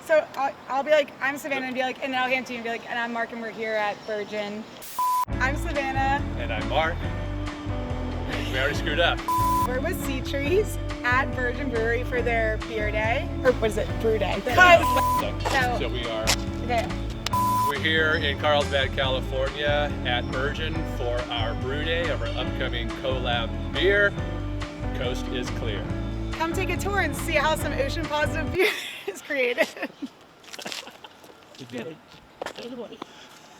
So I'll be like, I'm Savannah, and be like, and then I'll hand it to you and be like, and I'm Mark, and we're here at Burgeon. I'm Savannah. And I'm Mark. We already screwed up. We're with Seatrees at Burgeon Brewery for their beer day. Or what is it? Brew day. So we are. Okay. We're here in Carlsbad, California at Burgeon for our brew day of our upcoming collab beer. Coast is clear. Come take a tour and see how some ocean positive beer is created.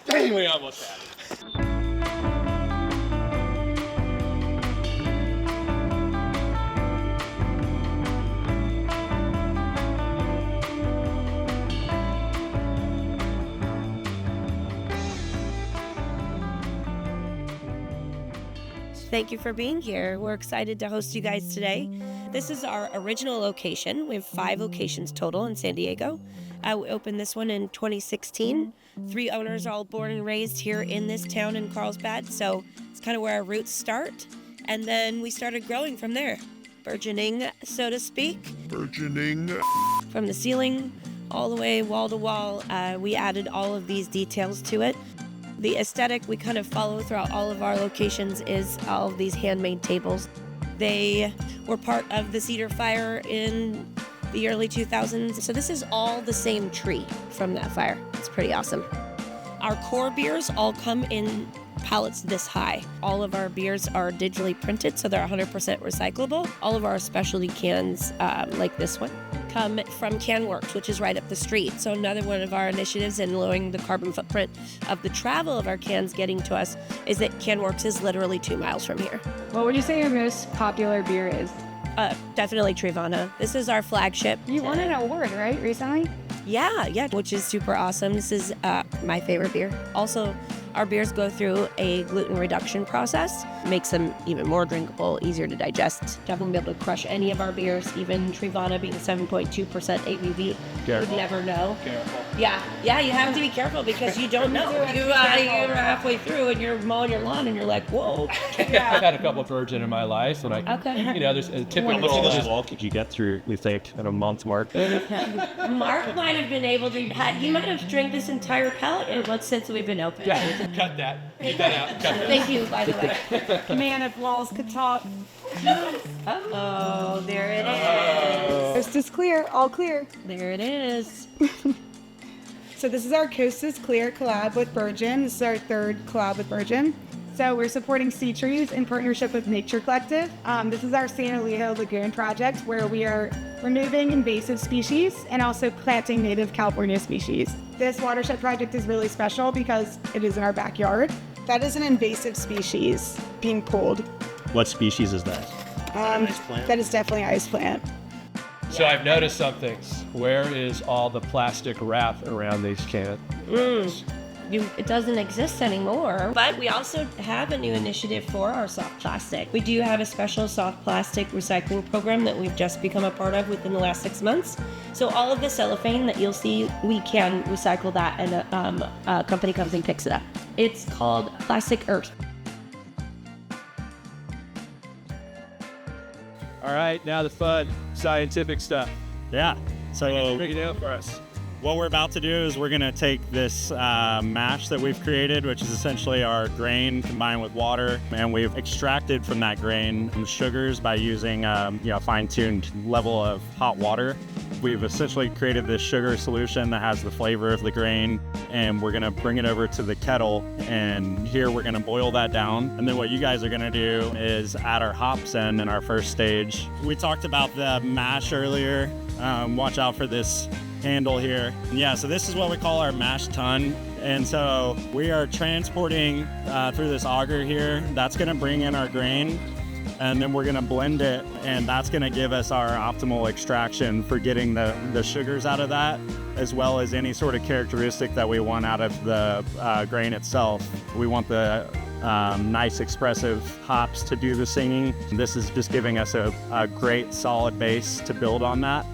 We almost had it. Thank you for being here. We're excited to host you guys today. This is our original location. We have 5 locations total in San Diego. We opened this one in 2016. 3 owners are all born and raised here in this town in Carlsbad, so it's kind of where our roots start. And then we started growing from there, burgeoning, so to speak. Burgeoning. From the ceiling all the way wall to wall, we added all of these details to it. The aesthetic we kind of follow throughout all of our locations is all of these handmade tables. They were part of the cedar fire in the early 2000s. So this is all the same tree from that fire. It's pretty awesome. Our core beers all come in pallets this high. All of our beers are digitally printed, so they're 100% recyclable. All of our specialty cans, like this one, come from CanWorks, which is right up the street. So another one of our initiatives in lowering the carbon footprint of the travel of our cans getting to us is that CanWorks is literally 2 miles from here. What would you say your most popular beer is? Definitely Trivana. This is our flagship. You won an award, right, recently? Yeah, which is super awesome. This is my favorite beer. Also, our beers go through a gluten reduction process, makes them even more drinkable, easier to digest. Definitely be able to crush any of our beers, even Trivana being 7.2% ABV. Careful. Would never know. Careful. Yeah, you have to be careful because you don't know. You're halfway through and you're mowing your lawn and you're like, whoa. I've had a couple of Burgeon in my life, and there's a typical. How much of this wall could you get through, we think, in a month, Mark? Mark might have been able to, he might have drank this entire pellet in what since we've been open. Yeah, cut that. Keep that out. Cut that. Thank you, by the way. Man, if walls could talk. Uh-oh, there it is. Coast is clear, all clear. There it is. So this is our Coast is Clear collab with Burgeon. This is our 3rd collab with Burgeon. So we're supporting Seatrees in partnership with Nature Collective. This is our San Elijo Lagoon project where we are removing invasive species and also planting native California species. This watershed project is really special because it is in our backyard. That is an invasive species being pulled. What species is that? That is definitely ice plant. So I've noticed something. Where is all the plastic wrap around these cans? It doesn't exist anymore. But we also have a new initiative for our soft plastic. We do have a special soft plastic recycling program that we've just become a part of within the last 6 months. So all of the cellophane that you'll see, we can recycle that and a company comes and picks it up. It's called Plastic Earth. All right, now the fun scientific stuff. Yeah. So Break it down for us. what we're about to do is we're going to take this mash that we've created, which is essentially our grain combined with water, and we've extracted from that grain sugars by using a fine-tuned level of hot water. We've essentially created this sugar solution that has the flavor of the grain, and we're gonna bring it over to the kettle, and here we're gonna boil that down. And then what you guys are gonna do is add our hops in our first stage. We talked about the mash earlier. Watch out for this handle here. Yeah, so this is what we call our mash tun. And so we are transporting through this auger here. That's gonna bring in our grain, and then we're gonna blend it, and that's gonna give us our optimal extraction for getting the sugars out of that, as well as any sort of characteristic that we want out of the grain itself. We want the nice expressive hops to do the singing. This is just giving us a great solid base to build on that.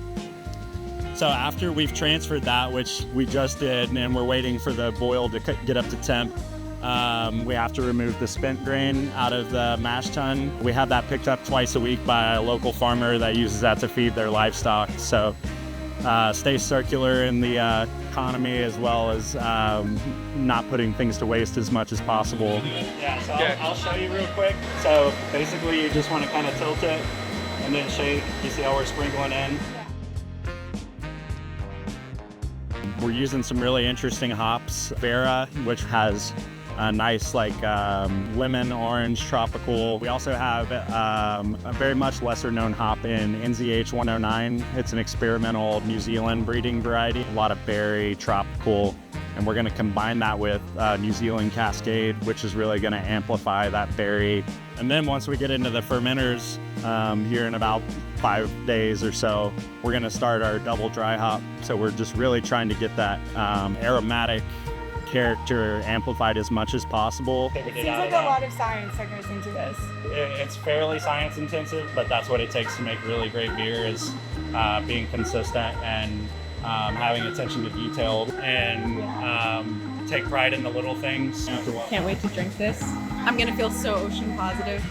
So after we've transferred that, which we just did, and we're waiting for the boil to get up to temp, we have to remove the spent grain out of the mash tun. We have that picked up twice a week by a local farmer that uses that to feed their livestock. So stay circular in the economy, as well as not putting things to waste as much as possible. Yeah, so I'll show you real quick. So basically you just want to kind of tilt it and then shake. You see how we're sprinkling in? We're using some really interesting hops. Vera, which has a nice lemon, orange, tropical. We also have a very much lesser known hop in NZH 109. It's an experimental New Zealand breeding variety. A lot of berry, tropical, and we're gonna combine that with New Zealand Cascade, which is really gonna amplify that berry. And then once we get into the fermenters here in about 5 days or so, we're gonna start our double dry hop. So we're just really trying to get that aromatic character amplified as much as possible. It seems like a lot of science that goes into this. It's fairly science intensive, but that's what it takes to make really great beer, is being consistent and having attention to detail and take pride in the little things. Can't wait to drink this. I'm gonna feel so ocean positive.